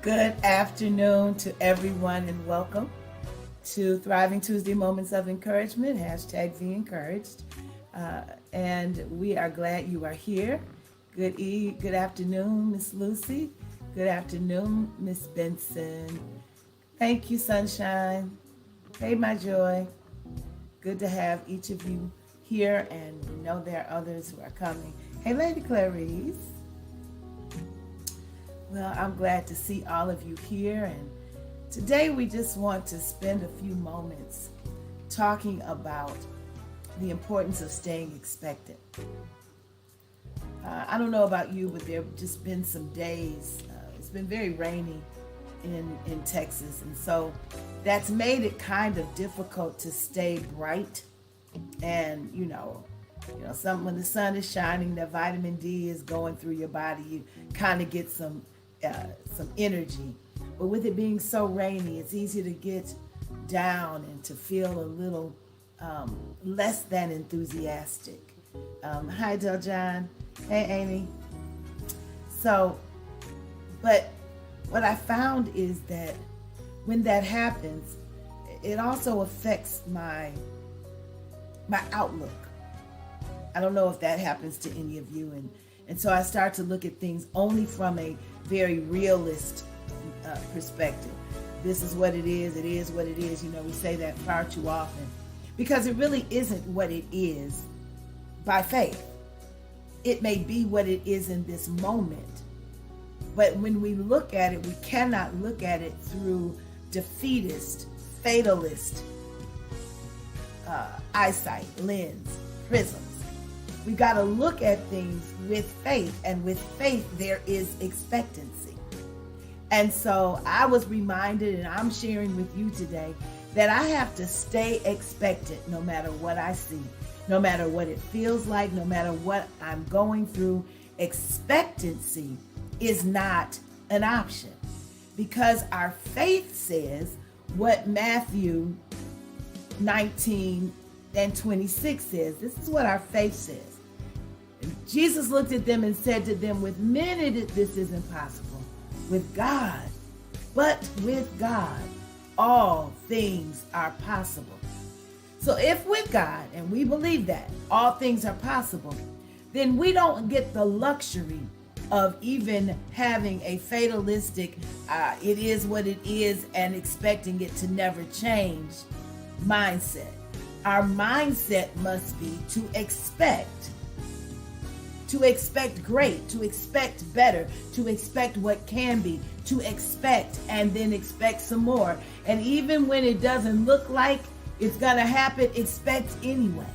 Good afternoon to everyone and welcome to Thriving Tuesday Moments of Encouragement, hashtag veeencouraged. And we are glad you are here. Good afternoon, Miss Lucy. Good afternoon, Miss Benson. Thank you, Sunshine. Hey, my joy. Good to have each of you here, and we know there are others who are coming. Hey, Lady Clarice. Well, I'm glad to see all of you here, and today we just want to spend a few moments talking about the importance of staying expectant. I don't know about you, but there have just been some days, it's been very rainy in Texas, and so that's made it kind of difficult to stay bright. And when the sun is shining, that vitamin D is going through your body, you kind of get some energy. But with it being so rainy, it's easy to get down and to feel a little less than enthusiastic. Hi, Del John. Hey, Amy. But what I found is that when that happens, it also affects my outlook. I don't know if that happens to any of you, and so I start to look at things only from a very realist perspective. This is what it is what it is. We say that far too often because it really isn't what it is by faith. It may be what it is in this moment, but when we look at it, we cannot look at it through defeatist, fatalist eyesight, lens, prisms. We got to look at things with faith, and with faith there is expectancy. And so I was reminded, and I'm sharing with you today, that I have to stay expectant no matter what I see, no matter what it feels like, no matter what I'm going through. Expectancy is not an option, because our faith says what Matthew 19 and 26 says. This is what our faith says. Jesus looked at them and said to them, with men this is impossible, with God, but with God all things are possible. So if with God, and we believe that all things are possible, then we don't get the luxury of even having a fatalistic, it is what it is, and expecting it to never change mindset. Our mindset must be to expect great, to expect better, to expect what can be, to expect and then expect some more. And even when it doesn't look like it's going to happen, expect anyway.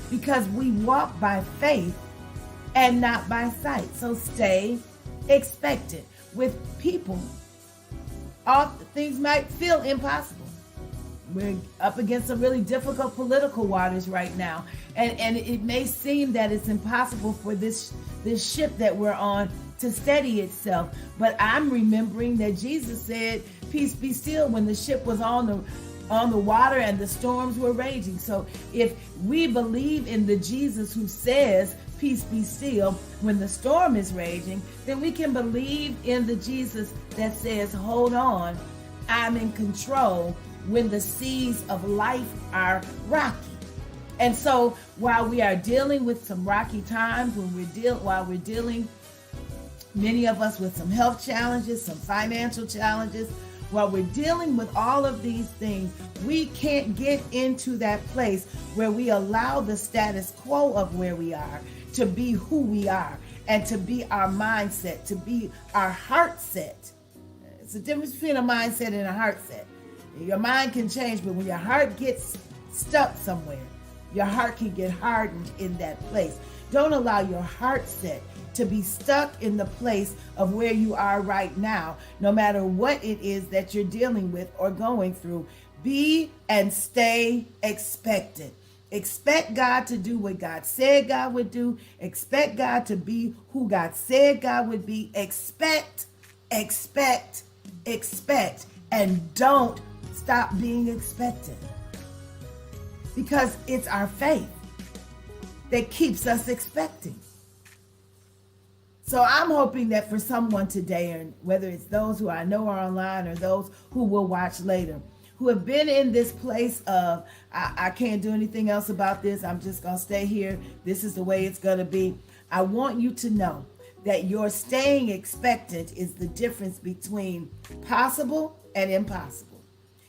Because we walk by faith and not by sight. So stay expectant. With people, all things might feel impossible. We're up against some really difficult political waters right now. And it may seem that it's impossible for this ship that we're on to steady itself. But I'm remembering that Jesus said, peace be still, when the ship was on the water and the storms were raging. So if we believe in the Jesus who says, peace be still, when the storm is raging, then we can believe in the Jesus that says, hold on, I'm in control when the seas of life are rocky. And so while we are dealing with some rocky times, while we're dealing, many of us, with some health challenges, some financial challenges, while we're dealing with all of these things, we can't get into that place where we allow the status quo of where we are to be who we are, and to be our mindset, to be our heart set. It's a difference between a mindset and a heart set. Your mind can change, but when your heart gets stuck somewhere, your heart can get hardened in that place. Don't allow your heart set to be stuck in the place of where you are right now, no matter what it is that you're dealing with or going through. Be and stay expectant. Expect God to do what God said God would do. Expect God to be who God said God would be. Expect, and don't stop being expectant. Because it's our faith that keeps us expecting. So I'm hoping that for someone today, and whether it's those who I know are online or those who will watch later, who have been in this place of, I can't do anything else about this, I'm just going to stay here, this is the way it's going to be. I want you to know that your staying expectant is the difference between possible and impossible.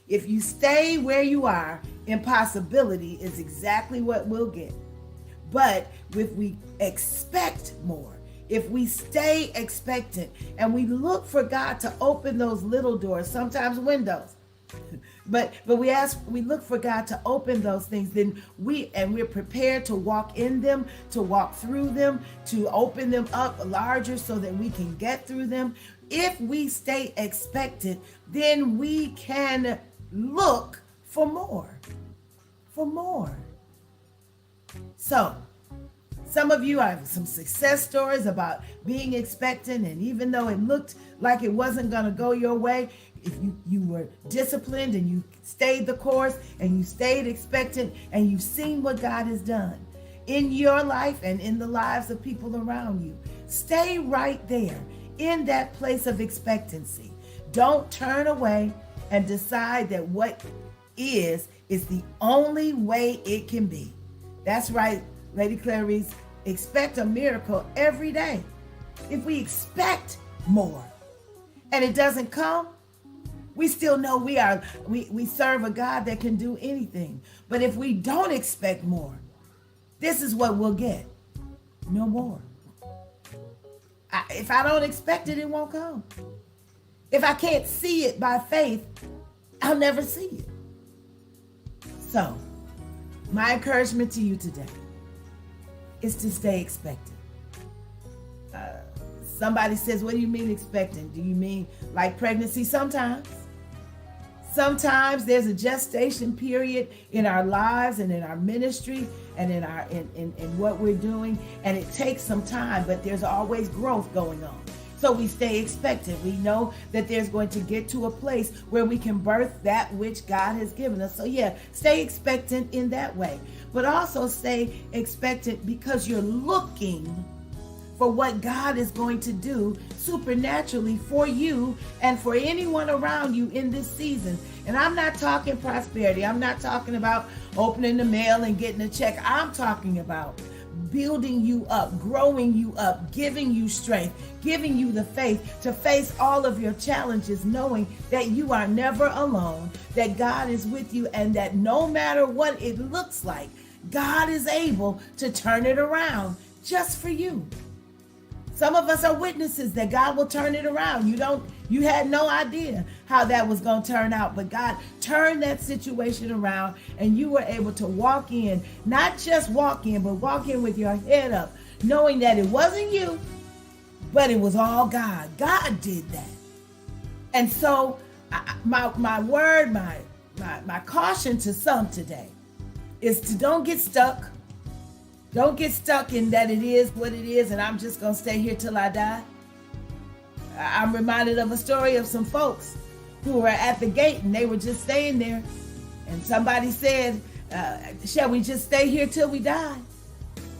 If you stay where you are, impossibility is exactly what we'll get. But if we expect more, if we stay expectant and we look for God to open those little doors, sometimes windows, but we look for God to open those things, then we're prepared to walk in them, to walk through them, to open them up larger so that we can get through them. If we stay expectant, then we can look for more. So, some of you have some success stories about being expectant, and even though it looked like it wasn't going to go your way, if you were disciplined and you stayed the course and you stayed expectant and you've seen what God has done in your life and in the lives of people around you, stay right there in that place of expectancy. Don't turn away and decide that what is the only way it can be. That's right, Lady Clarice, expect a miracle every day. If we expect more and it doesn't come, we still know we serve a God that can do anything. But if we don't expect more, this is what we'll get. No more. If I don't expect it, it won't come. If I can't see it by faith, I'll never see it. So, my encouragement to you today is to stay expectant. Somebody says, what do you mean expectant? Do you mean like pregnancy? Sometimes there's a gestation period in our lives and in our ministry and in what we're doing, and it takes some time, but there's always growth going on. So we stay expectant. We know that there's going to get to a place where we can birth that which God has given us. So yeah, stay expectant in that way. But also stay expectant because you're looking for what God is going to do supernaturally for you and for anyone around you in this season. And I'm not talking prosperity. I'm not talking about opening the mail and getting a check. I'm talking about building you up, growing you up, giving you strength, giving you the faith to face all of your challenges, knowing that you are never alone, that God is with you, and that no matter what it looks like, God is able to turn it around just for you. Some of us are witnesses that God will turn it around. You had no idea how that was going to turn out, but God turned that situation around and you were able to walk in, not just walk in, but walk in with your head up, knowing that it wasn't you, but it was all God. God did that. And so my caution to some today is to don't get stuck. Don't get stuck in that it is what it is and I'm just going to stay here till I die. I'm reminded of a story of some folks who were at the gate and they were just staying there. And somebody said, shall we just stay here till we die?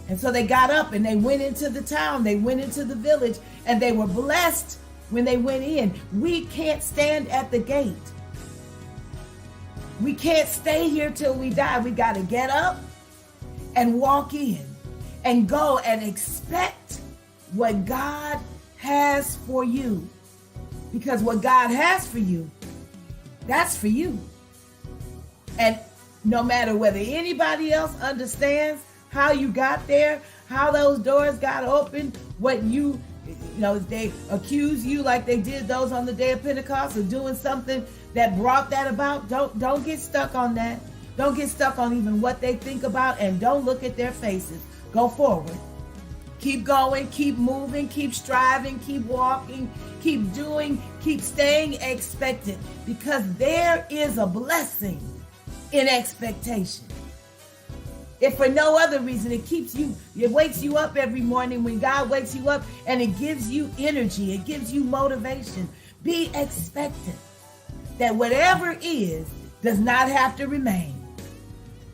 And so they got up and they went into the town. They went into the village and they were blessed when they went in. We can't stand at the gate. We can't stay here till we die. We got to get up and walk in and go and expect what God has for you. Because what God has for you, that's for you. And no matter whether anybody else understands how you got there, how those doors got opened, what they accuse you like they did those on the day of Pentecost of doing something that brought that about. Don't get stuck on that. Don't get stuck on even what they think about, and don't look at their faces. Go forward. Keep going, keep moving, keep striving, keep walking, keep doing, keep staying expectant, because there is a blessing in expectation. If for no other reason, it wakes you up every morning when God wakes you up, and it gives you energy, it gives you motivation. Be expectant that whatever is does not have to remain.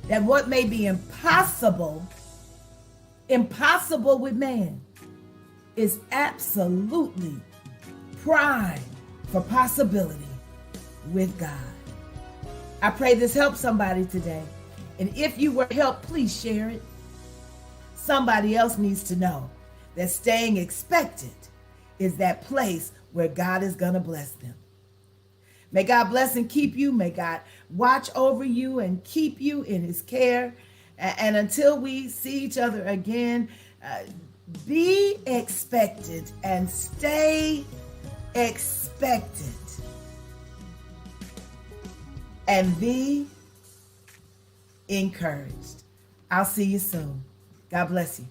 That what may be impossible with man is absolutely prime for possibility with God. I pray this helps somebody today. And if you were helped, please share it. Somebody else needs to know that staying expectant is that place where God is going to bless them. May God bless and keep you. May God watch over you and keep you in his care. And until we see each other again, be expectant and stay expectant. And be encouraged. I'll see you soon. God bless you.